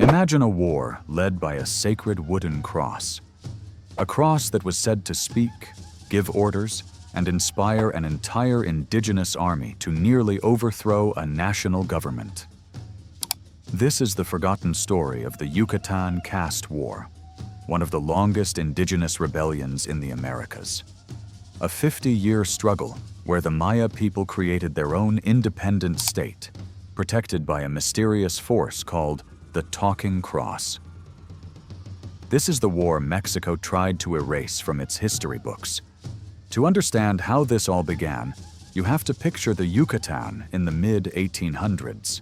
Imagine a war led by a sacred wooden cross. A cross that was said to speak, give orders, and inspire an entire indigenous army to nearly overthrow a national government. This is the forgotten story of the Yucatán Caste War, one of the longest indigenous rebellions in the Americas. A 50-year struggle where the Maya people created their own independent state, protected by a mysterious force called the Talking Cross. This is the war Mexico tried to erase from its history books. To understand how this all began, you have to picture the Yucatan in the mid-1800s.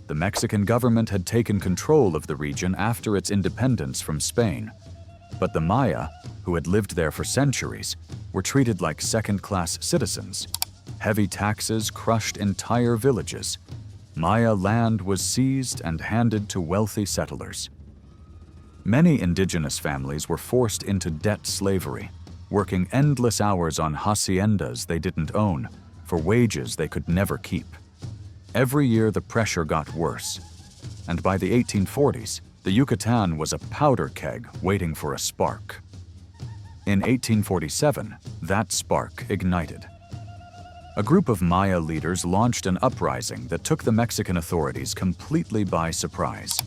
The Mexican government had taken control of the region after its independence from Spain, but the Maya, who had lived there for centuries, were treated like second-class citizens. Heavy taxes crushed entire villages. Maya land was seized and handed to wealthy settlers. Many indigenous families were forced into debt slavery, working endless hours on haciendas they didn't own, for wages they could never keep. Every year the pressure got worse, and by the 1840s, the Yucatan was a powder keg waiting for a spark. In 1847, that spark ignited. A group of Maya leaders launched an uprising that took the Mexican authorities completely by surprise.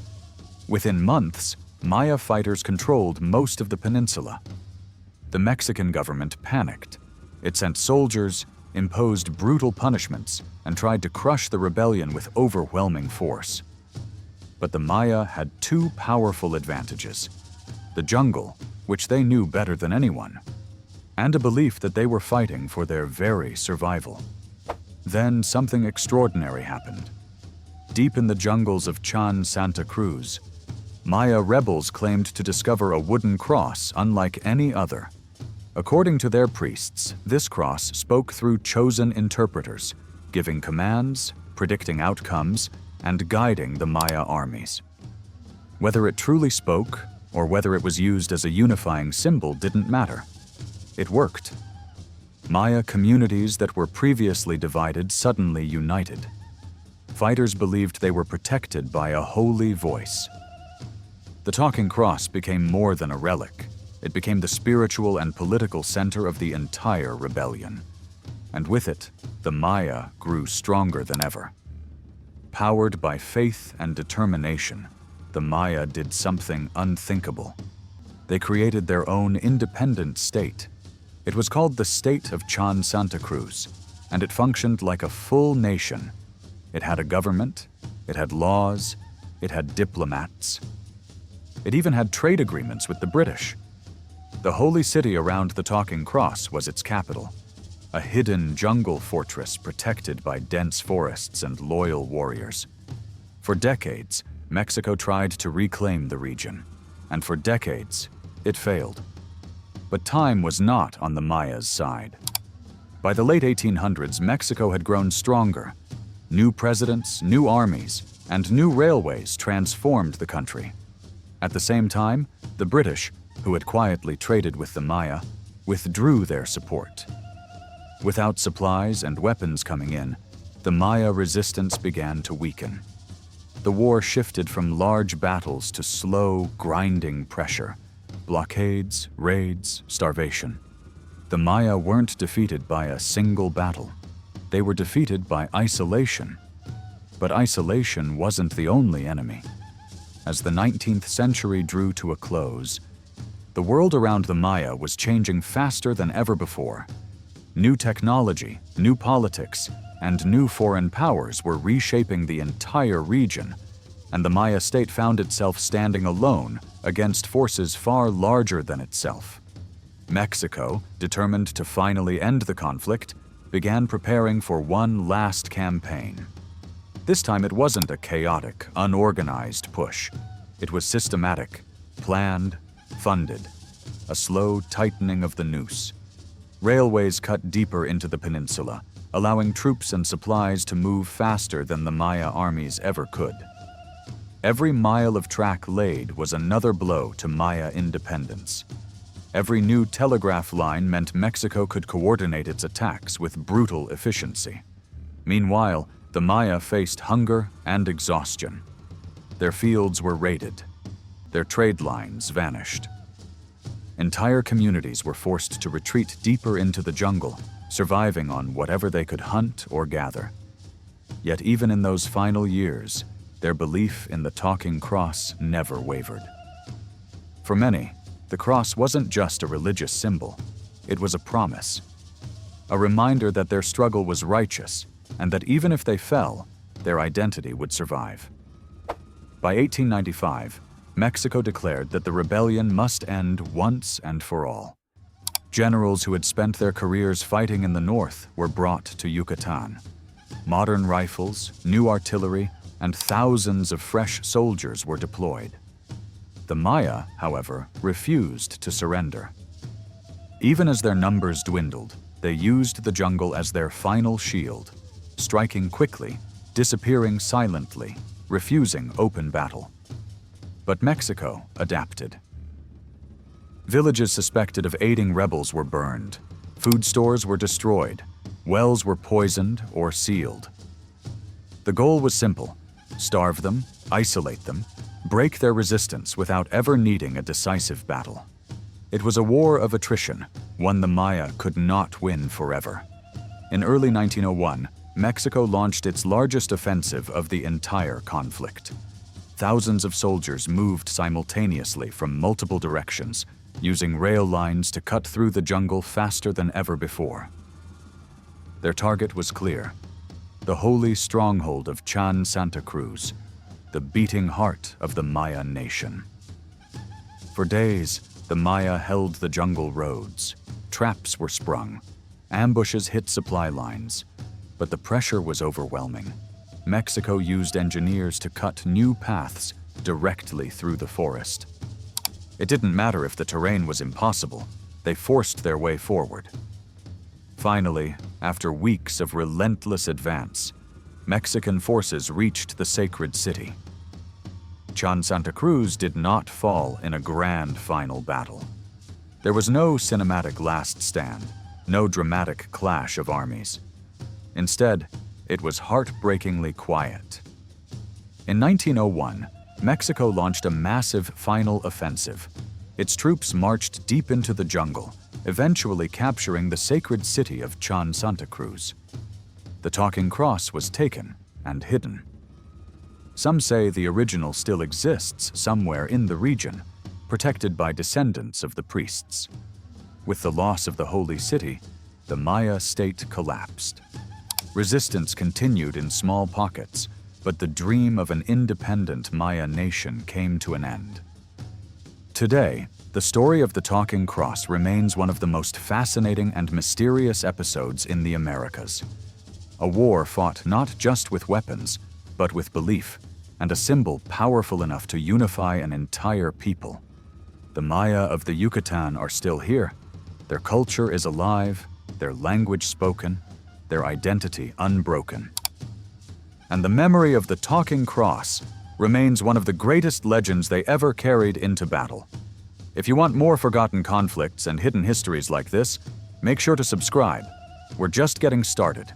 Within months, Maya fighters controlled most of the peninsula. The Mexican government panicked. It sent soldiers, imposed brutal punishments, and tried to crush the rebellion with overwhelming force. But the Maya had two powerful advantages: the jungle, which they knew better than anyone, and a belief that they were fighting for their very survival. Then something extraordinary happened. Deep in the jungles of Santa Cruz, Maya rebels claimed to discover a wooden cross unlike any other. According to their priests, this cross spoke through chosen interpreters, giving commands, predicting outcomes, and guiding the Maya armies. Whether it truly spoke, or whether it was used as a unifying symbol didn't matter. It worked. Maya communities that were previously divided suddenly united. Fighters believed they were protected by a holy voice. The Talking Cross became more than a relic. It became the spiritual and political center of the entire rebellion. And with it, the Maya grew stronger than ever. Powered by faith and determination, the Maya did something unthinkable. They created their own independent state. It was called the State of Santa Cruz, and it functioned like a full nation. It had a government, it had laws, it had diplomats. It even had trade agreements with the British. The holy city around the Talking Cross was its capital, a hidden jungle fortress protected by dense forests and loyal warriors. For decades, Mexico tried to reclaim the region, and for decades, it failed. But time was not on the Mayas' side. By the late 1800s, Mexico had grown stronger. New presidents, new armies, and new railways transformed the country. At the same time, the British, who had quietly traded with the Maya, withdrew their support. Without supplies and weapons coming in, the Maya resistance began to weaken. The war shifted from large battles to slow, grinding pressure. Blockades, raids, starvation. The Maya weren't defeated by a single battle. They were defeated by isolation. But isolation wasn't the only enemy. As the 19th century drew to a close, the world around the Maya was changing faster than ever before. New technology, new politics, and new foreign powers were reshaping the entire region, and the Maya state found itself standing alone against forces far larger than itself. Mexico, determined to finally end the conflict, began preparing for one last campaign. This time it wasn't a chaotic, unorganized push. It was systematic, planned, funded, a slow tightening of the noose. Railways cut deeper into the peninsula, allowing troops and supplies to move faster than the Maya armies ever could. Every mile of track laid was another blow to Maya independence. Every new telegraph line meant Mexico could coordinate its attacks with brutal efficiency. Meanwhile, the Maya faced hunger and exhaustion. Their fields were raided. Their trade lines vanished. Entire communities were forced to retreat deeper into the jungle, surviving on whatever they could hunt or gather. Yet even in those final years, their belief in the talking cross never wavered. For many, the cross wasn't just a religious symbol, it was a promise. A reminder that their struggle was righteous, and that even if they fell, their identity would survive. By 1895, Mexico declared that the rebellion must end once and for all. Generals who had spent their careers fighting in the north were brought to Yucatan. Modern rifles, new artillery, and thousands of fresh soldiers were deployed. The Maya, however, refused to surrender. Even as their numbers dwindled, they used the jungle as their final shield, striking quickly, disappearing silently, refusing open battle. But Mexico adapted. Villages suspected of aiding rebels were burned, food stores were destroyed, wells were poisoned or sealed. The goal was simple: starve them, isolate them, break their resistance without ever needing a decisive battle. It was a war of attrition, one the Maya could not win forever. In early 1901, Mexico launched its largest offensive of the entire conflict. Thousands of soldiers moved simultaneously from multiple directions, using rail lines to cut through the jungle faster than ever before. Their target was clear: the holy stronghold of Chan Santa Cruz, the beating heart of the Maya nation. For days, the Maya held the jungle roads. Traps were sprung. Ambushes hit supply lines. But the pressure was overwhelming. Mexico used engineers to cut new paths directly through the forest. It didn't matter if the terrain was impossible. They forced their way forward. Finally, after weeks of relentless advance, Mexican forces reached the sacred city. Chan Santa Cruz did not fall in a grand final battle. There was no cinematic last stand, no dramatic clash of armies. Instead, it was heartbreakingly quiet. In 1901, Mexico launched a massive final offensive. Its troops marched deep into the jungle, eventually capturing the sacred city of Chan Santa Cruz. The talking cross was taken and hidden. Some say the original still exists somewhere in the region, protected by descendants of the priests. With the loss of the holy city, the Maya state collapsed. Resistance continued in small pockets, but the dream of an independent Maya nation came to an end. Today, the story of the Talking Cross remains one of the most fascinating and mysterious episodes in the Americas. A war fought not just with weapons, but with belief, and a symbol powerful enough to unify an entire people. The Maya of the Yucatan are still here. Their culture is alive, their language spoken, their identity unbroken. And the memory of the Talking Cross remains one of the greatest legends they ever carried into battle. If you want more forgotten conflicts and hidden histories like this, make sure to subscribe. We're just getting started.